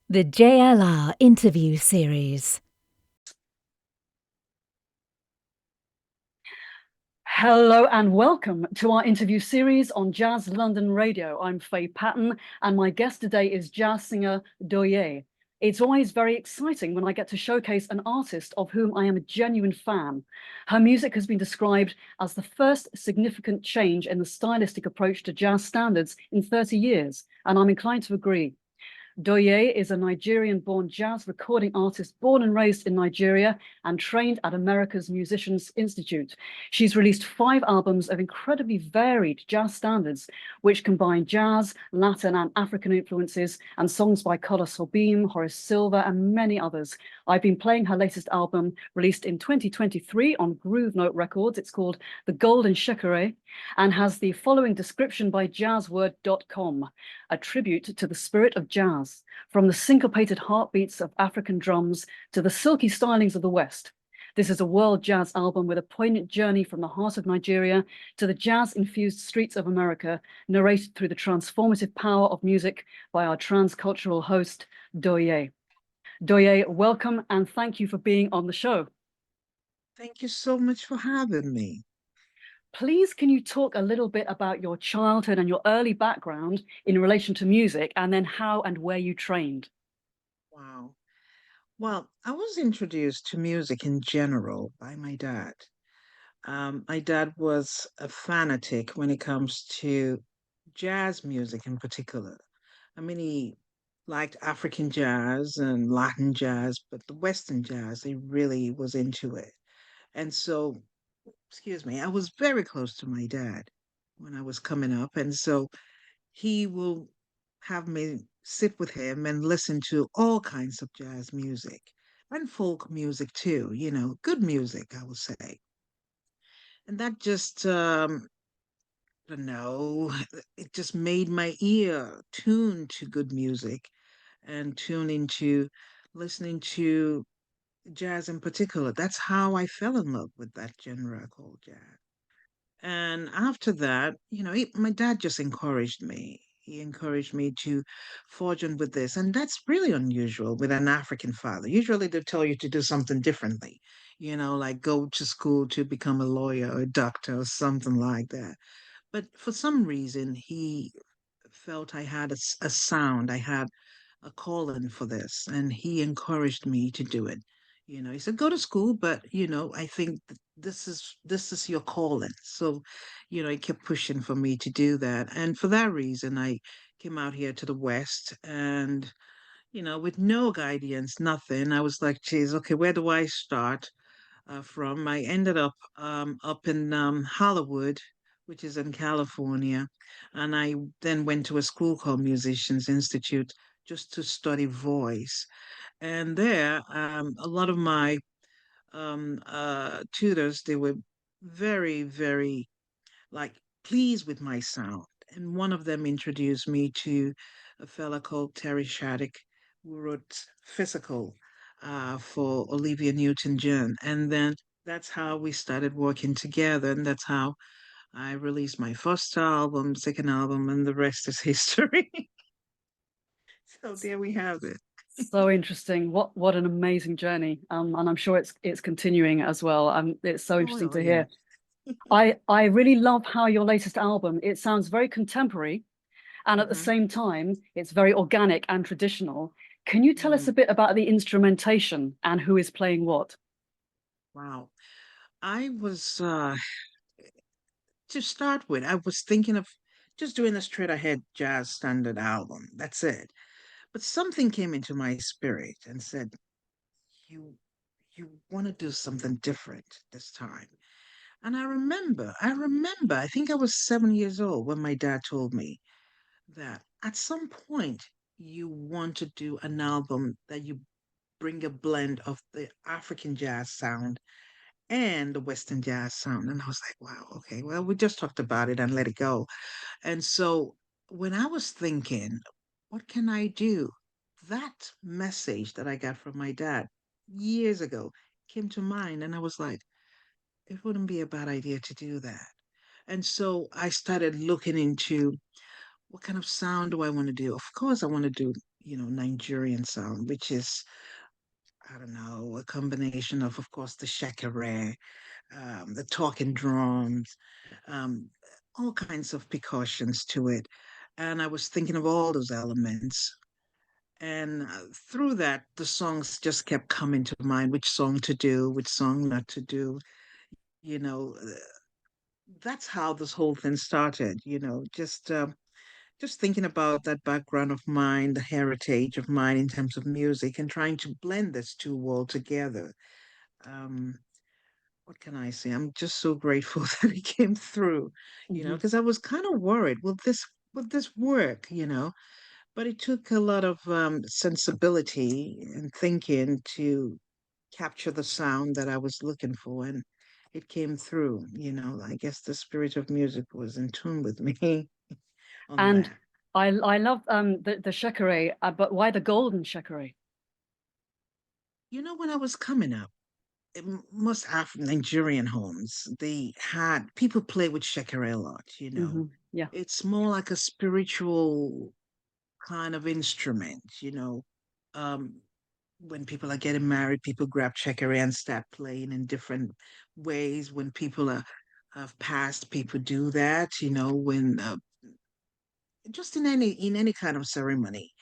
The JLR interview series. Hello and welcome to our interview series on Jazz London Radio. I'm Faye Patton and my guest today is jazz singer Douyé. It's always very exciting when I get to showcase an artist of whom I am a genuine fan. Her music has been described as the first significant change in the stylistic approach to jazz standards in 30 years, and I'm inclined to agree. Douyé is a Nigerian-born jazz recording artist born and raised in Nigeria and trained at America's Musicians Institute. She's released 5 albums of incredibly varied jazz standards, which combine jazz, Latin, and African influences, and songs by Carlos Obim, Horace Silver, and many others. I've been playing her latest album, released in 2023 on Groove Note Records. It's called The Golden Sèkèrè and has the following description by jazzword.com: a tribute to the spirit of jazz, from the syncopated heartbeats of African drums to the silky stylings of the West. This is a world jazz album with a poignant journey from the heart of Nigeria to the jazz-infused streets of America, narrated through the transformative power of music by our transcultural host, Douyé. Douyé, welcome and thank you for being on the show. Thank you so much for having me. Please, can you talk a little bit about your childhood and your early background in relation to music, and then how and where you trained? Wow. Well, I was introduced to music in general by my dad. My dad was a fanatic when it comes to jazz music in particular. I mean, he liked African jazz and Latin jazz, but the Western jazz, he really was into it. And so, excuse me, I was very close to my dad when I was coming up. And so he will have me sit with him and listen to all kinds of jazz music and folk music too, good music, I would say. And that just, I don't know, it just made my ear tune to good music and tune into listening to jazz in particular. That's how I fell in love with that genre called jazz. And after that, my dad just encouraged me. He encouraged me to forge on with this. And that's really unusual with an African father. Usually they tell you to do something differently, like go to school to become a lawyer or a doctor or something like that. But for some reason, he felt I had a sound, I had a calling for this, and he encouraged me to do it. He said, "Go to school, but I think this is your calling." So, he kept pushing for me to do that, and for that reason, I came out here to the West, and with no guidance, nothing. I was like, "Geez, okay, where do I start?" From. I ended up in Hollywood, which is in California, and I then went to a school called Musicians Institute just to study voice. And there, a lot of my tutors, they were very, very like pleased with my sound. And one of them introduced me to a fella called Terry Shattuck, who wrote Physical for Olivia Newton-John. And then that's how we started working together. And that's how I released my first album, second album, and the rest is history. So there we have it. So interesting. What an amazing journey. And I'm sure it's continuing as well. It's so interesting Oh, to yeah. hear. I really love how your latest album, it sounds very contemporary, and at the Hmm. same time, it's very organic and traditional. Can you tell us a Mm, bit about the instrumentation and who is playing what? wow. I was to start with, I was thinking of just doing a straight ahead jazz standard album. That's it. But something came into my spirit and said, You you want to do something different this time. And I think I was 7 years old when my dad told me that at some point you want to do an album that you bring a blend of the African jazz sound and the Western jazz sound. And I was like, wow, okay, well, we just talked about it and let it go. And so when I was thinking, what can I do? That message that I got from my dad years ago came to mind. And I was like, it wouldn't be a bad idea to do that. And so I started looking into what kind of sound do I want to do? Of course, I want to do, Nigerian sound, which is, I don't know, a combination of course, the shekere, the talking drums, um, all kinds of percussions to it. And I was thinking of all those elements. And through that, the songs just kept coming to mind, which song to do, which song not to do. You know, that's how this whole thing started, just thinking about that background of mine, the heritage of mine in terms of music, and trying to blend this two worlds together. Um, what can I say? I'm just so grateful that it came through, Mhm. because I was kind of worried, will this work, But it took a lot of sensibility and thinking to capture the sound that I was looking for, and it came through. I guess the spirit of music was in tune with me on And that. I love the shekere, but why the golden shekere? When I was coming up, most Nigerian homes, they had people play with shekere a lot. Yeah. It's more like a spiritual kind of instrument. Um, when people are getting married, people grab shekere and start playing in different ways. When people have passed, people do that. When just in any kind of ceremony.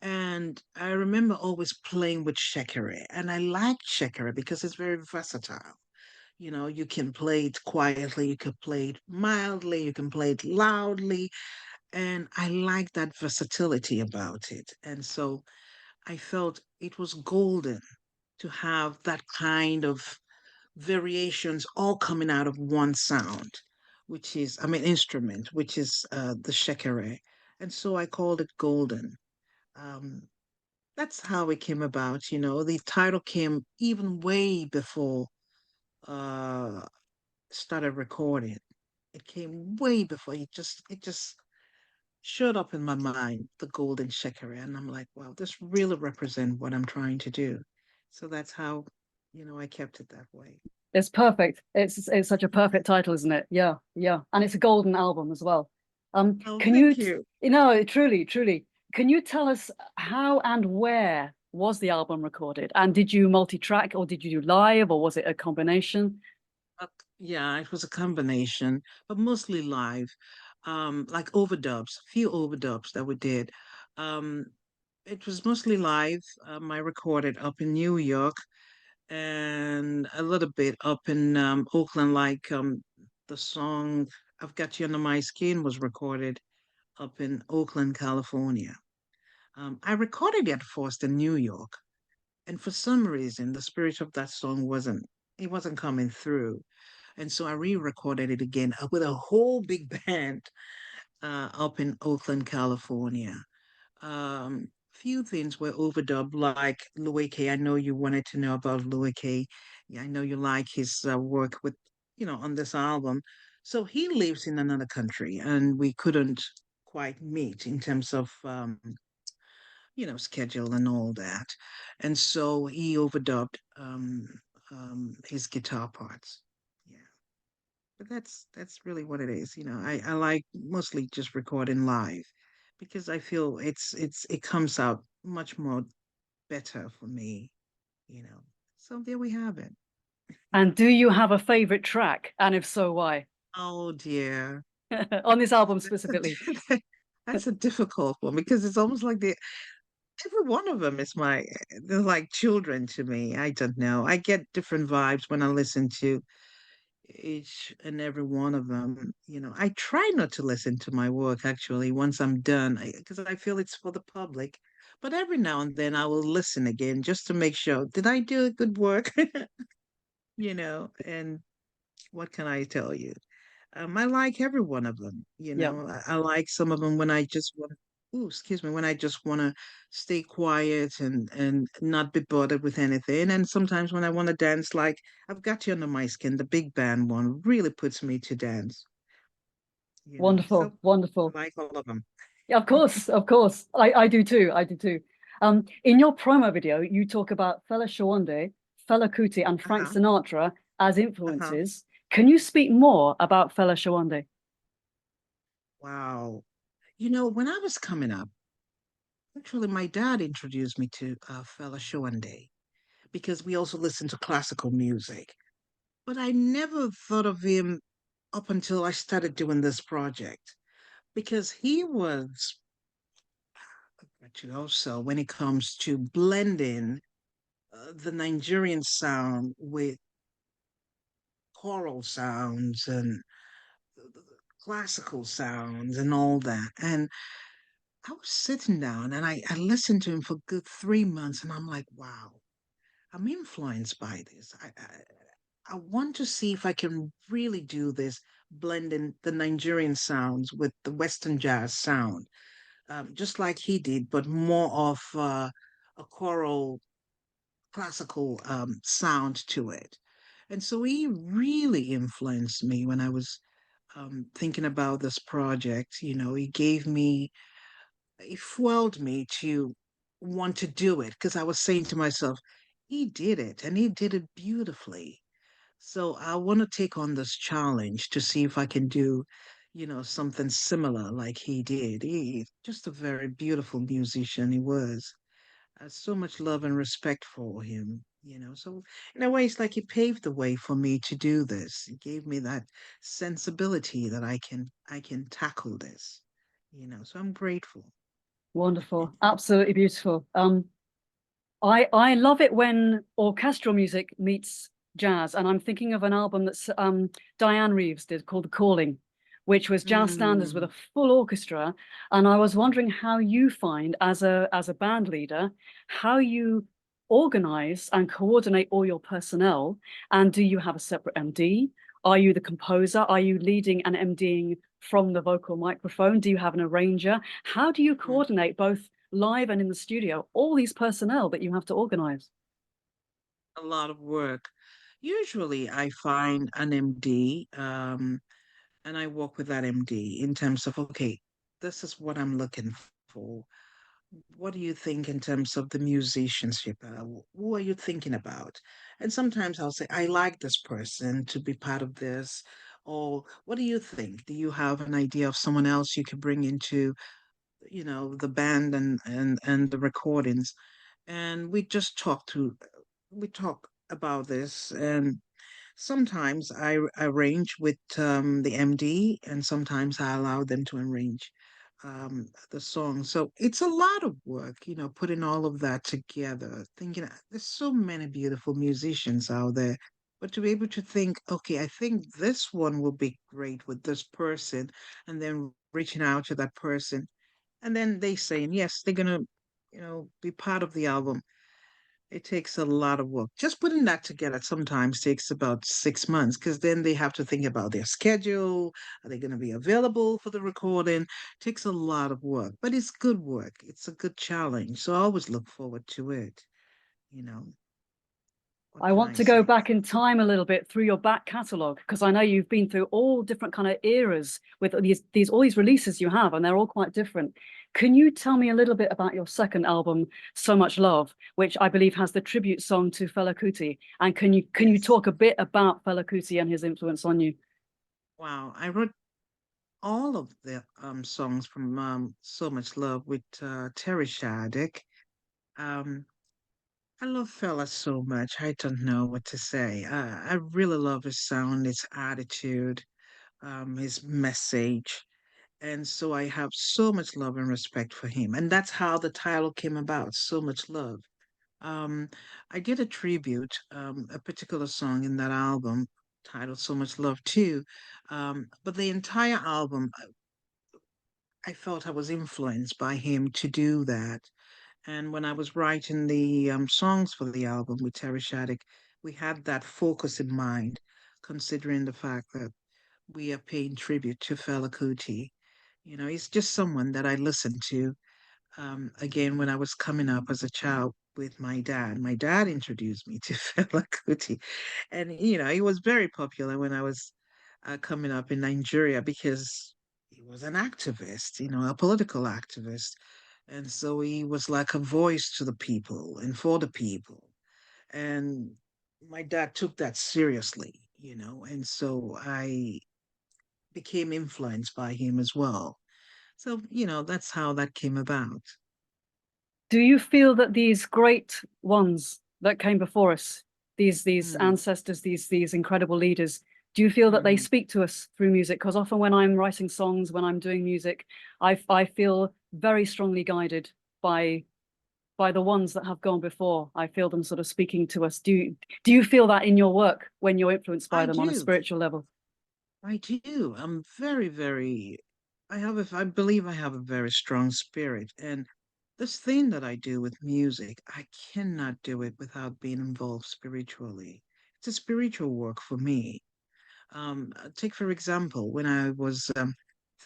And I remember always playing with shekere, and I like shekere because it's very versatile. You can play it quietly, you can play it mildly, you can play it loudly, and I like that versatility about it. And so I felt it was golden to have that kind of variations all coming out of one sound, I mean, instrument, which is the shekere. And so I called it golden. Um, that's how it came about. The title came even way before uh started recording. It came way before. It just showed up in my mind, the golden shekere, and I'm like, wow, this really represents what I'm trying to do. So that's how, I kept it that way. It's perfect. It's such a perfect title, isn't it? Yeah, yeah. And it's a golden album as well. Oh, Can you, thank you. truly, truly, can you tell us how and where was the album recorded? And did you multi-track or did you do live or was it a combination? Uh, yeah, it was a combination, but mostly live. Like overdubs, a few overdubs that we did. Um, it was mostly live. I recorded up in New York and a little bit up in Oakland, like the song I've Got You Under My Skin was recorded up in Oakland, California. I recorded it first in New York, and for some reason, the spirit of that song it wasn't coming through. And so I re-recorded it again with a whole big band up in Oakland, California. Few things were overdubbed, like Louis K. I know you wanted to know about Louis K. Yeah, I know you like his work with, on this album. So he lives in another country, and we couldn't quite meet in terms of, schedule and all that. And so he overdubbed his guitar parts. Yeah, but that's really what it is. I like mostly just recording live because I feel it comes out much more better for me, you know. So there we have it. And do you have a favorite track? And if so, why? Oh dear. On this album That's specifically. that's a difficult one because it's almost like every one of them is they're like children to me. I don't know. I get different vibes when I listen to each and every one of them. I try not to listen to my work actually once I'm done because I feel it's for the public. But every now and then I will listen again just to make sure, did I do a good work? And what can I tell you? I like every one of them. Yeah. I like some of them when I just want ooh, excuse me, when I just want to stay quiet and not be bothered with anything. And sometimes when I want to dance, like I've Got You Under My Skin, the big band one really puts me to dance. So Wonderful, wonderful. I like all of them. Yeah, of course, of course. I do too. I do too. In your promo video, you talk about Fela Shawande, Fela Kuti, and Frank Uh-huh. Sinatra as Uh-huh. influences. Can you speak more about Fela Shawande? Wow. When I was coming up, actually, my dad introduced me to fella Showande because we also listened to classical music. But I never thought of him up until I started doing this project because he was, but also when it comes to blending the Nigerian sound with choral sounds and classical sounds and all that. And I was sitting down and I listened to him for good 3 months and I'm like, wow, I'm influenced by this. I want to see if I can really do this, blending the Nigerian sounds with the Western jazz sound, just like he did, but more of a choral classical sound to it. And so he really influenced me when I was thinking about this project. He fueled me to want to do it because I was saying to myself, he did it and he did it beautifully. So I want to take on this challenge to see if I can do, something similar like he did. He just a very beautiful musician he was. So much love and respect for him. So in a way, it's like he paved the way for me to do this. He gave me that sensibility that I can tackle this. So I'm grateful. Wonderful, absolutely beautiful. I love it when orchestral music meets jazz, and I'm thinking of an album that's Diane Reeves did called The Calling, which was jazz standards with Mm, a full orchestra. And I was wondering how you find, as a band leader, how you organize and coordinate all your personnel. And do you have a separate MD? Are you the composer? Are you leading and MDing from the vocal microphone? Do you have an arranger? How do you mm. coordinate both live and in the studio, all these personnel that you have to organize? A lot of work. Usually, I find an MD, and I work with that MD in terms of, okay, this is what I'm looking for. What do you think in terms of the musicianship? Who are you thinking about? And sometimes I'll say, I like this person to be part of this. Or what do you think? Do you have an idea of someone else you could bring into, the band and the recordings? And we talk about this, and sometimes I arrange with the MD, and sometimes I allow them to arrange the song. So it's a lot of work, putting all of that together, thinking there's so many beautiful musicians out there. But to be able to think, okay, I think this one will be great with this person, and then reaching out to that person, and then they saying, yes, they're going to, be part of the album. It takes a lot of work. Just putting that together sometimes takes about 6 months because then they have to think about their schedule. Are they going to be available for the recording? Takes a lot of work, but it's good work. It's a good challenge. So I always look forward to it. You know, what I can want I to go say? back in time a little bit through your back catalogue because I know you've been through all different kind of eras with these all these releases you have, and they're all quite different. Can you tell me a little bit about your second album, So Much Love, which I believe has the tribute song to Fela Kuti? And can you Yes. talk a bit about Fela Kuti and his influence on you? Wow. I wrote all of the songs from So Much Love with Terry Shaddick. Um, I love Fela so much. I don't know what to say. I really love his sound, his attitude, his message. And so I have so much love and respect for him. And that's how the title came about, So Much Love. Um, I did a tribute, a particular song in that album titled So Much Love too. But the entire album, I felt I was influenced by him to do that. And when I was writing the songs for the album with Terry Shattuck, we had that focus in mind, considering the fact that we are paying tribute to Fela Kuti. He's just someone that I listened to. Again, when I was coming up as a child with my dad introduced me to Fela Kuti. And, he was very popular when I was coming up in Nigeria because he was an activist, a political activist. And so he was like a voice to the people and for the people. And my dad took that seriously. And so I became influenced by him as well. So, that's how that came about. Do you feel that these great ones that came before us, these Mm, ancestors, these incredible leaders, do you feel that they mhm. speak to us through music? Because often when I'm writing songs, when I'm doing music, I feel very strongly guided by the ones that have gone before. I feel them sort of speaking to us. Do you feel that in your work when you're influenced by I them on a do. spiritual level? I do. I'm very, very, I believe I have a very strong spirit. And this thing that I do with music, I cannot do it without being involved spiritually. It's a spiritual work for me. Take, for example, when I was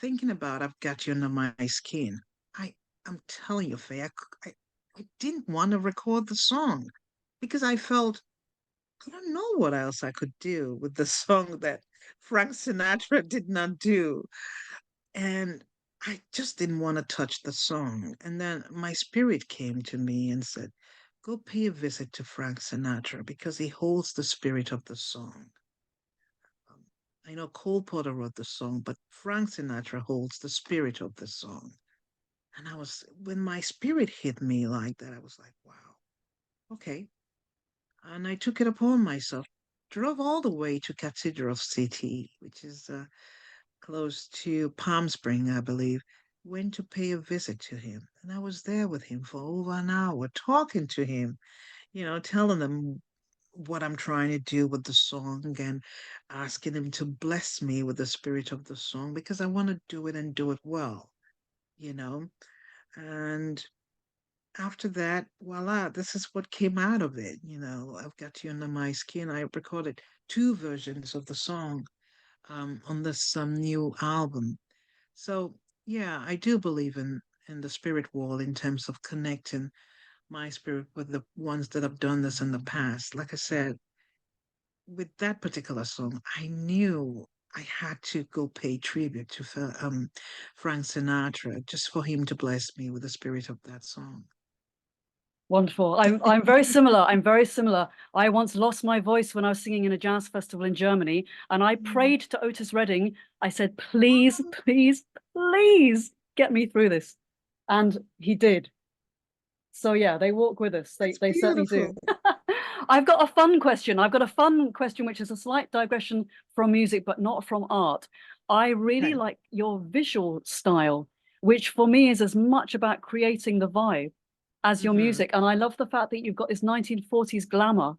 thinking about I've Got You Under My Skin, I, I'm telling you, Faye, I didn't want to record the song because I felt I don't know what else I could do with the song that Frank Sinatra did not do. And I just didn't want to touch the song. And then my spirit came to me and said, go pay a visit to Frank Sinatra because he holds the spirit of the song. Um, I know Cole Porter wrote the song, but Frank Sinatra holds the spirit of the song. And when my spirit hit me like that, I was like, wow, okay. And I took it upon myself, drove all the way to Cathedral City, which is close to Palm Spring, I believe, went to pay a visit to him. And I was there with him for over an hour, talking to him, telling him what I'm trying to do with the song and asking him to bless me with the spirit of the song because I want to do it and do it well, you know. And after that, voila, this is what came out of it. I've Got You Under My Skin. I recorded two versions of the song on this new album. So yeah, I do believe in the spirit world in terms of connecting my spirit with the ones that have done this in the past. Like I said, with that particular song, I knew I had to go pay tribute to Frank Sinatra just for him to bless me with the spirit of that song. Wonderful. I'm very similar. I'm very similar. I once lost my voice when I was singing in a jazz festival in Germany, and I Mm. prayed to Otis Redding. I said, please, please, please get me through this. And he did. So yeah, they walk with us. They That's they certainly do. beautiful. I've got a fun question. I've got a fun question, which is a slight digression from music, but not from art. I really Okay. like your visual style, which for me is as much about creating the vibe as your Mm-hmm. music. And I love the fact that you've got this 1940s glamour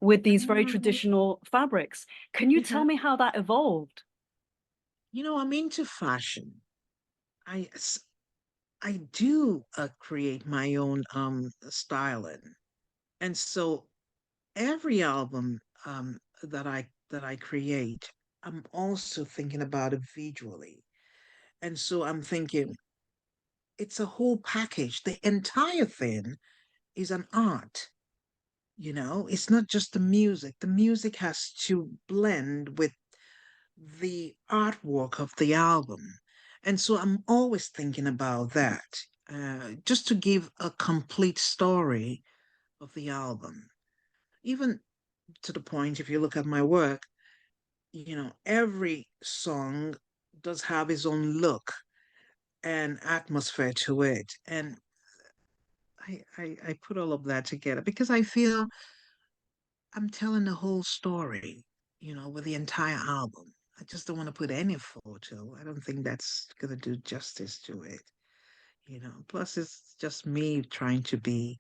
with these very Mm-hmm. traditional fabrics. Can you tell Yeah. me how that evolved? I'm into fashion. I s- I do create my own styling, and so every album that I create, I'm also thinking about it visually, and so I'm thinking it's a whole package. The entire thing is an art. It's not just the music. The music has to blend with the artwork of the album. And so I'm always thinking about that, just to give a complete story of the album. Even to the point, if you look at my work, every song does have its own look and atmosphere to it. And I put all of that together because I feel I'm telling the whole story, with the entire album. I just don't want to put any photo. I don't think that's going to do justice to it. Plus, it's just me trying to be,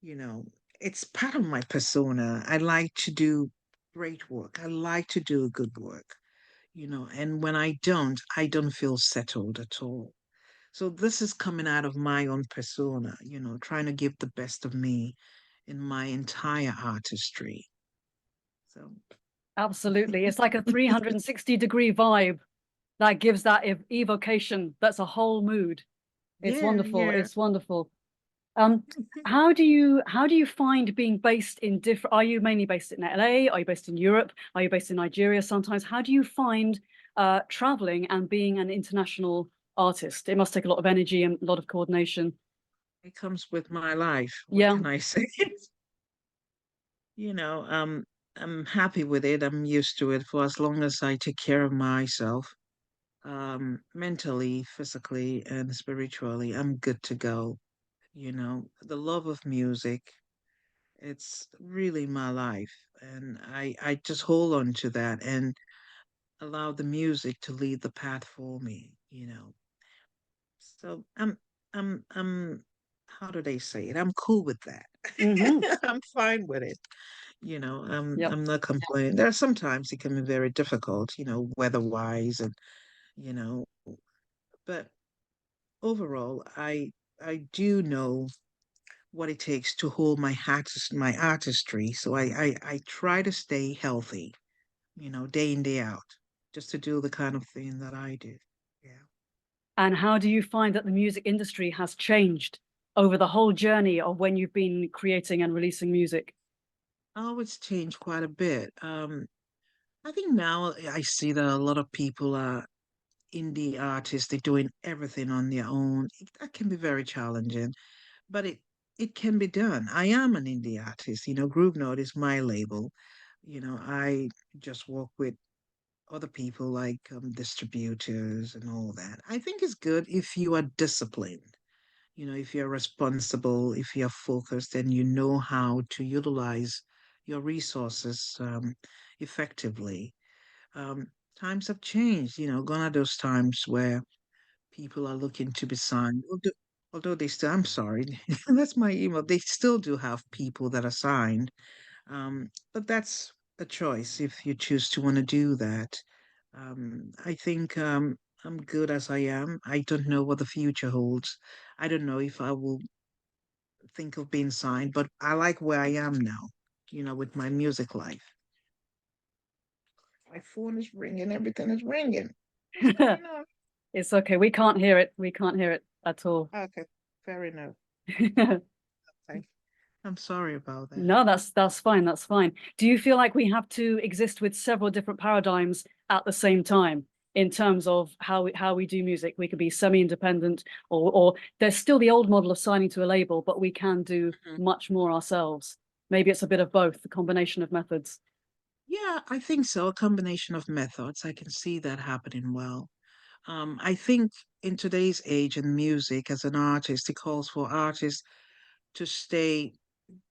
you know, it's part of my persona. I like to do great work. I like to do good work, and when I don't feel settled at all. So this is coming out of my own persona, trying to give the best of me in my entire artistry. So Absolutely. It's like a 360-degree vibe that gives that evocation. That's a whole mood. It's yeah, wonderful. yeah. It's wonderful. Um, how do you find being based in different? Are you mainly based in LA? Are you based in Europe? Are you based in Nigeria sometimes? How do you find traveling and being an international artist? It must take a lot of energy and a lot of coordination. It comes with my life. What Yeah, can I say? you know, I'm happy with it. I'm used to it for as long as I take care of myself. mentally, physically, and spiritually, I'm good to go. The love of music, it's really my life. And I just hold on to that and allow the music to lead the path for me. So how do they say it? I'm cool with that. Hmm. I'm fine with it. I'm Yep. I'm not complaining. There are sometimes it can be very difficult, weather-wise and you know, but overall I do know what it takes to hold my artistry. So I try to stay healthy, day in, day out, just to do the kind of thing that I do. Yeah. And how do you find that the music industry has changed over the whole journey of when you've been creating and releasing music? Oh, it's changed quite a bit. I think now I see that a lot of people are indie artists. They're doing everything on their own. That can be very challenging, but it can be done. I am an indie artist. Groove Note is my label. I just work with other people like distributors and all that. I think it's good if you are disciplined. If you're responsible, if you're focused, and you know how to utilize your resources effectively. Um, Times have changed. Gone are those times where people are looking to be signed. Although they still, I'm sorry, that's my email. They still do have people that are signed, but that's a choice if you choose to want to do that. I think I'm good as I am. I don't know what the future holds. I don't know if I will think of being signed, but I like where I am now, with my music life. My phone is ringing, everything is ringing. What's going on? It's okay. We can't hear it. We can't hear it at all. Okay, fair enough. Okay. I'm sorry about that. No, that's fine. That's fine. Do you feel like we have to exist with several different paradigms at the same time in terms of how we do music? We could be semi-independent, or there's still the old model of signing to a label, but we can do Mhm. much more ourselves. Maybe it's a bit of both, the combination of methods. Yeah, I think so. A combination of methods. I can see that happening well. I think in today's age in music, as an artist, it calls for artists to stay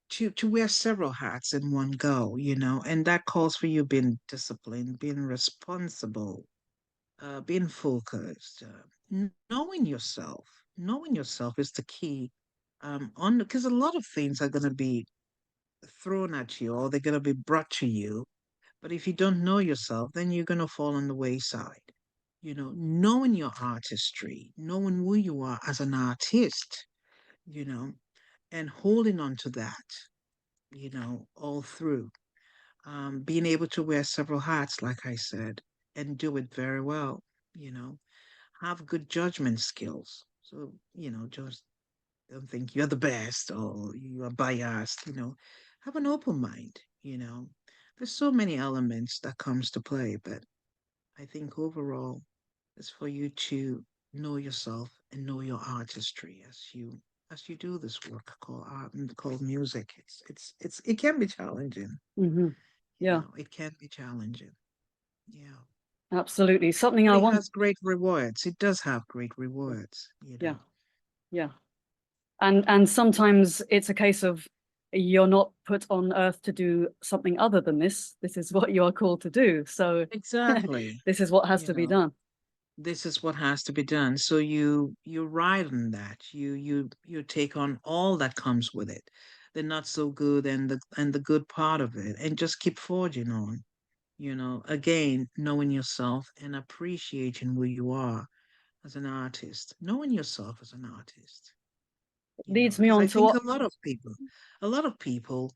to wear several hats in one go, and that calls for you being disciplined, being responsible, being focused, knowing yourself. Knowing yourself is the key. On because a lot of things are going to be thrown at you or they're going to be brought to you. But if you don't know yourself, then you're going to fall on the wayside. Knowing your artistry, knowing who you are as an artist, you know, and holding on to that, all through. Being able to wear several hats, like I said, and do it very well, you know, have good judgment skills. So, just don't think you're the best or you are biased, have an open mind. There's so many elements that comes to play, but I think overall it's for you to know yourself and know your artistry as you do this work called art and called music. It can be challenging. Hmm. Yeah, It can be challenging. Yeah. absolutely. Something But I it want. has great rewards. It does have great rewards, Yeah, yeah. And sometimes it's a case of you're not put on earth to do something other than this. This is what you are called to do. So Exactly. this is what has You to be know, done. this is what has to be done. So you ride on that. You take on all that comes with it, the not so good and the good part of it, and just keep forging on. Again, knowing yourself and appreciating who you are as an artist, knowing yourself as an artist. Leads me Because on I to think what. a lot of people,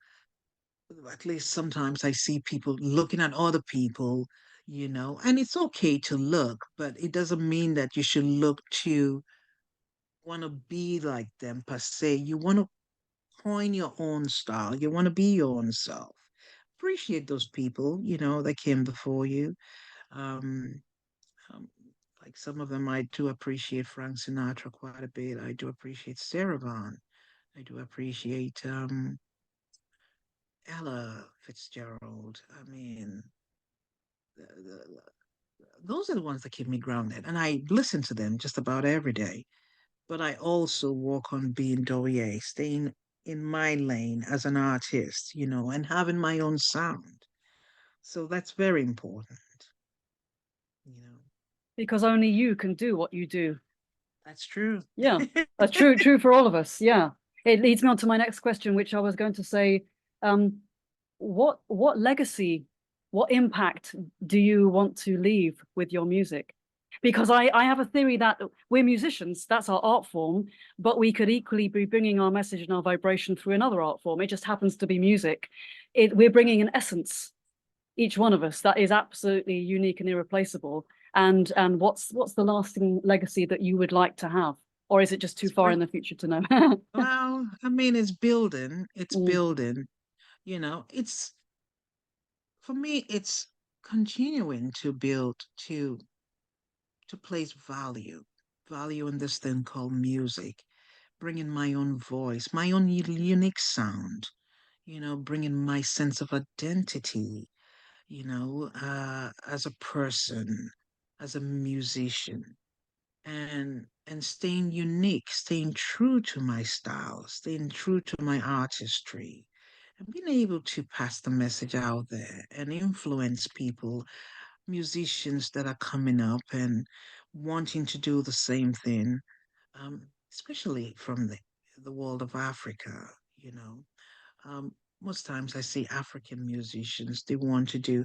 at least sometimes I see people looking at other people, and it's okay to look, but it doesn't mean that you should look to want to be like them per se. You want to coin your own style. You want to be your own self. Appreciate those people, that came before you. Um, um, like some of them, I do appreciate Frank Sinatra quite a bit. I do appreciate Sarah Vaughan. I do appreciate Ella Fitzgerald. I mean, those are the ones that keep me grounded. And I listen to them just about every day. But I also work on being Douyé, staying in my lane as an artist, and having my own sound. So that's very important, you know. Because only you can do what you do. That's true. Yeah, that's true for all of us. Yeah. It leads me on to my next question, which I was going to say, um, what legacy, what impact do you want to leave with your music? Because I have a theory that we're musicians, that's our art form, but we could equally be bringing our message and our vibration through another art form. It just happens to be music. We're bringing an essence, each one of us, that is absolutely unique and irreplaceable. And what's the lasting legacy that you would like to have? Or is it just too It's far great. in the future to know? Well, I mean, it's building. It's Mm, building. It's for me. It's continuing to build to place value in this thing called music, bringing my own voice, my own unique sound. Bringing my sense of identity. As a person, as a musician, and staying unique, staying true to my style, staying true to my artistry, and being able to pass the message out there and influence people, musicians that are coming up and wanting to do the same thing, especially from the world of Africa, you know. Um, Most times I see African musicians, they want to do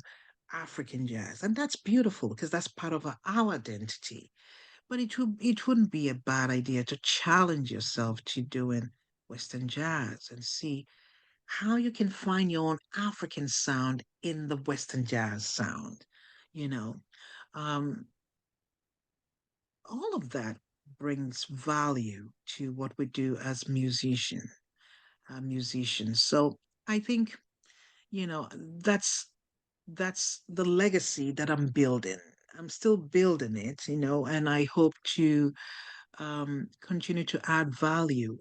African jazz, and that's beautiful because that's part of our identity. But it wouldn't be a bad idea to challenge yourself to doing Western jazz and see how you can find your own African sound in the Western jazz sound. You know, um, all of that brings value to what we do as musicians. So I think that's the legacy that I'm building. I'm still building it, and I hope to continue to add value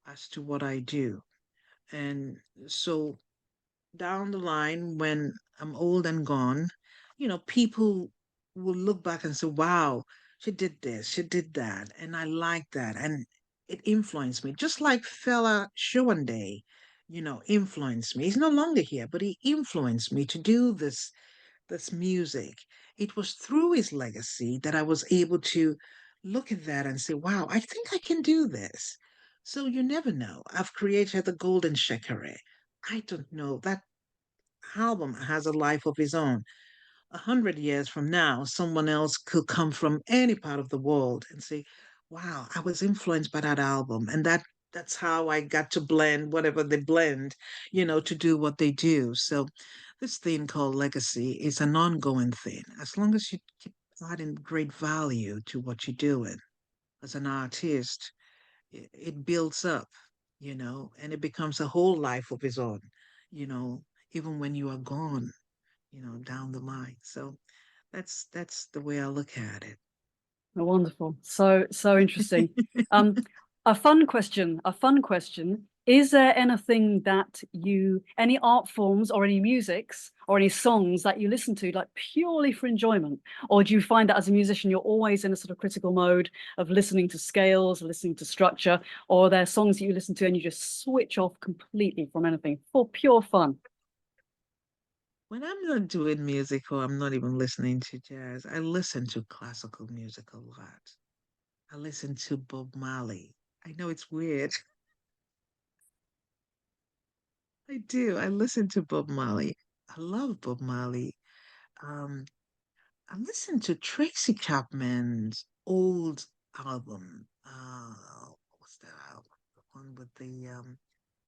as to what I do. And so down the line, when I'm old and gone, people will look back and say, wow, she did this, she did that. And I like that. And it influenced me, just like fella Showande, influenced me. He's no longer here, but he influenced me to do this music. It was through his legacy that I was able to look at that and say, wow, I think I can do this. So you never know. I've created the Golden Sèkèrè. I don't know. That album has a life of its own. 100 years from now, someone else could come from any part of the world and say, wow, I was influenced by that album. And that's how I got to blend whatever they blend, to do what they do. So this thing called legacy is an ongoing thing. As long as you keep adding great value to what you're doing as an artist, it builds up, and it becomes a whole life of its own, you know, even when you are gone, down the line. So that's the way I look at it. oh, wonderful. So interesting. Um, a fun question, a fun question. Is there anything that any art forms or any musics or any songs that you listen to like purely for enjoyment? Or do you find that as a musician, you're always in a sort of critical mode of listening to scales, listening to structure, or are there songs that you listen to and you just switch off completely from anything for pure fun? When I'm not doing music or I'm not even listening to jazz, I listen to classical music a lot. I listen to Bob Marley. I know it's weird. I do. I listen to Bob Marley. I love Bob Marley. Um, I listened to Tracy Chapman's old album. What's that album? The one with the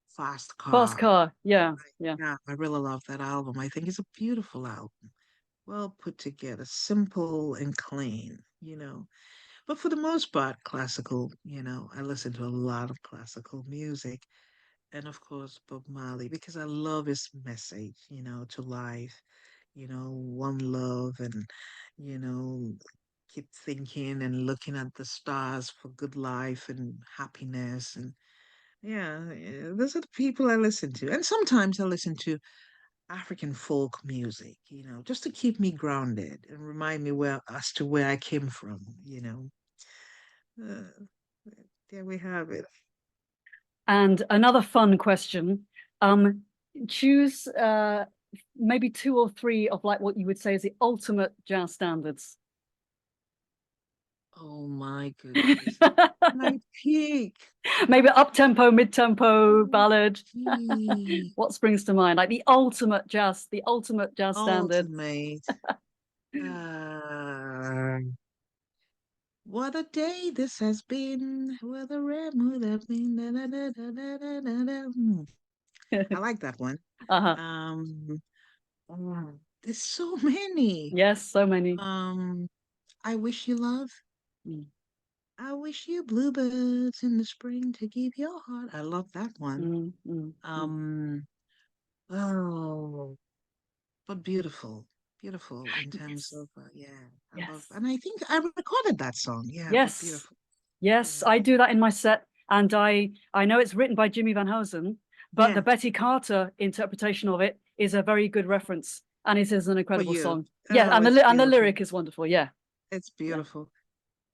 fast Fast car. car, yeah, yeah. Yeah, I really love that album. I think it's a beautiful album. Well put together, simple and clean, But for the most part, classical, I listen to a lot of classical music. And of course, Bob Marley, because I love his message, to life, one love and, you know, keep thinking and looking at the stars for good life and happiness. And yeah, those are the people I listen to. And sometimes I listen to African folk music, just to keep me grounded and remind me where as to where I came from. Uh, there we have it. And another fun question. Choose maybe two or three of like what you would say is the ultimate jazz standards. Oh my goodness. My peak. Maybe up-tempo, mid-tempo, Oh, ballad. gee. What springs to mind? Like the ultimate jazz standard. Ultimate. Uh, what a day this has been. Where the ram would have been. Da, da, da, da, da, da, da, da. I like that one. Uh-huh. Um, there's so many. Yes, so many. Um, I wish you love. Mm, I wish you bluebirds in the spring to give your heart. I love that one. mm, mm, mm. Um, oh, but beautiful, beautiful in terms Yes, of yeah, I love, yes, and I think I recorded that song. Yeah, but yes, beautiful. yes. Yeah, I do that in my set, and I know it's written by Jimmy Van Heusen, but the yeah. Betty Carter interpretation of it is a very good reference, and it is an For incredible you. song. Yeah, Oh, and it's the beautiful. lyric is wonderful. Yeah, It's yeah, beautiful.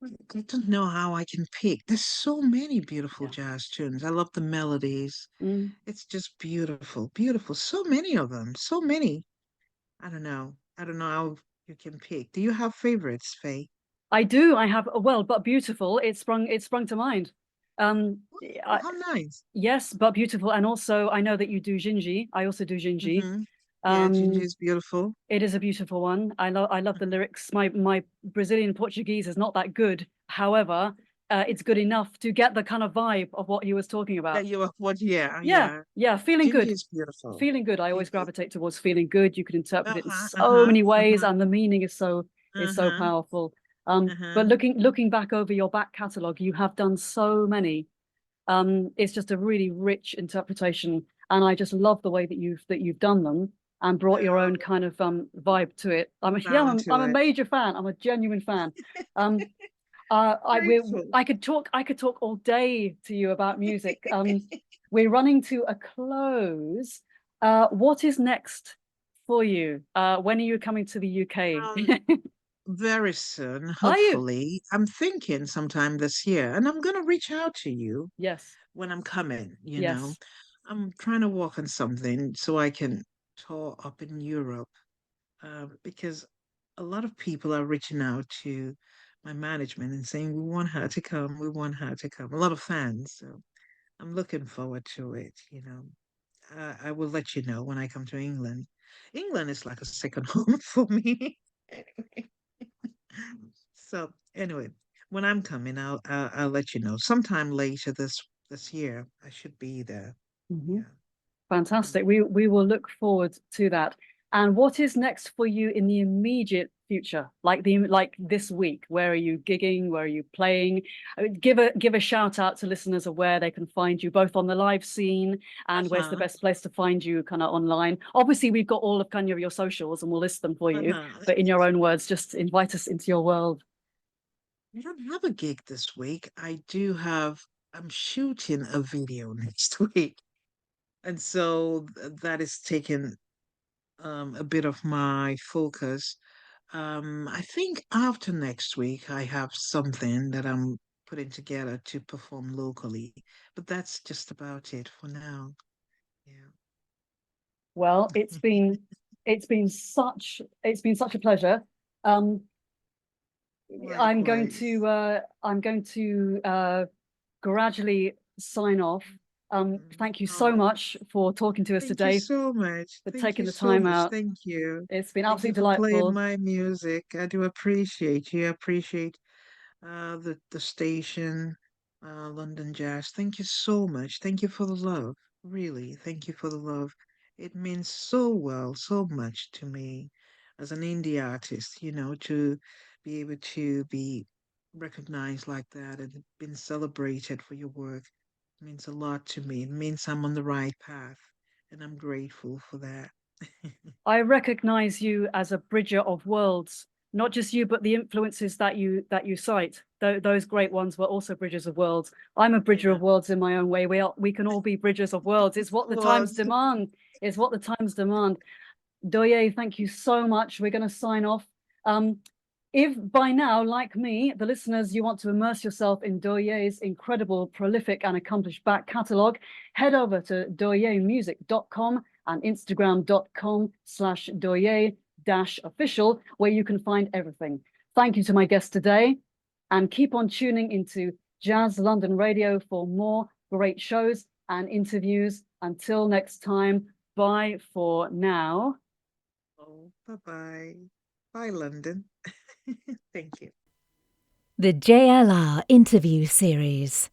I don't know how I can pick. There's so many beautiful yeah. jazz tunes. I love the melodies. Mm. It's just beautiful, beautiful. So many of them. So many. I don't know. I don't know how you can pick. Do you have favorites, Faye? I do. I have well, but beautiful. It sprung to mind. Um, Oh, I, how nice. yes, but beautiful, and also I know that you do Gingy. I also do Gingy. Mm-hmm. Yeah, Ginger Um, is beautiful. it is a beautiful one. I love the Mhm. lyrics. My Brazilian Portuguese is not that good. However, it's good enough to get the kind of vibe of what he was talking That about. you have what? Yeah, Yeah, yeah. yeah, feeling Ginger good. is beautiful. Feeling good. I always Ginger. gravitate towards feeling good. You can interpret it in Uh-huh, so uh-huh, many ways, uh-huh, and the meaning is so uh-huh, powerful. uh-huh. But looking back over your back catalogue, you have done so many. It's just a really rich interpretation, and I just love the way that you've done them and brought your own Oh, kind of vibe to it. bound to I'm a it. major fan. I'm a genuine fan. Um, Grateful. I could talk all day to you about music. We're running to a close. What is next for you? When are you coming to the UK? Um, very soon, Are you? hopefully. I'm thinking sometime this year, and I'm gonna reach out to you Yes, when I'm coming. yes. I'm trying to work on something so I can tour up in Europe, because a lot of people are reaching out to my management and saying, we want her to come, we want her to come. A lot of fans. So I'm looking forward to it. I will let you know when I come to England. England is like a second home for me. Anyway. So anyway, when I'm coming, I'll let you know. Sometime later this year, I should be there. Mhm. Yeah. Mhm. Fantastic. We will look forward to that. And what is next for you in the immediate future? Like this week, where are you gigging? Where are you playing? Give a shout out to listeners of where they can find you, both on the live scene and where's the Uh-huh. best place to find you kind of online. Obviously, we've got all of kind of your socials and we'll list them for you. Uh-huh. But in your own words, just invite us into your world. I don't have a gig this week. I'm shooting a video next week. And so that is taking a bit of my focus. I think after next week, I have something that I'm putting together to perform locally, but that's just about it for now. Yeah. Well, it's been such a pleasure. Um, Likewise. I'm going to gradually sign off. Thank you so Oh, much for talking to us thank you today, so much. for Thank taking you the so time much. out. Thank you. It's been Thank you absolutely for playing delightful. my music. I do appreciate you. I appreciate the station, London Jazz. Thank you so much. Thank you for the love. Really, thank you for the love. It means so much to me as an indie artist, to be able to be recognized like that and been celebrated for your work means a lot to me. It means I'm on the right path, and I'm grateful for that. I recognize you as a bridger of worlds not just you, but the influences that you cite. Those great ones were also bridges of worlds. I'm a bridger Yeah. of worlds in my own way. We can all be bridges of worlds. It's what the times demand. It's what the times demand. Douyé, thank you so much. We're going to sign off. If by now, like me, the listeners, you want to immerse yourself in Douyé's incredible, prolific and accomplished back catalogue, head over to douyémusic.com and instagram.com/Douyé-official, where you can find everything. Thank you to my guest today, and keep on tuning into Jazz London Radio for more great shows and interviews. Until next time, bye for now. Oh, bye-bye. Bye, London. Thank you. The JLR Interview Series.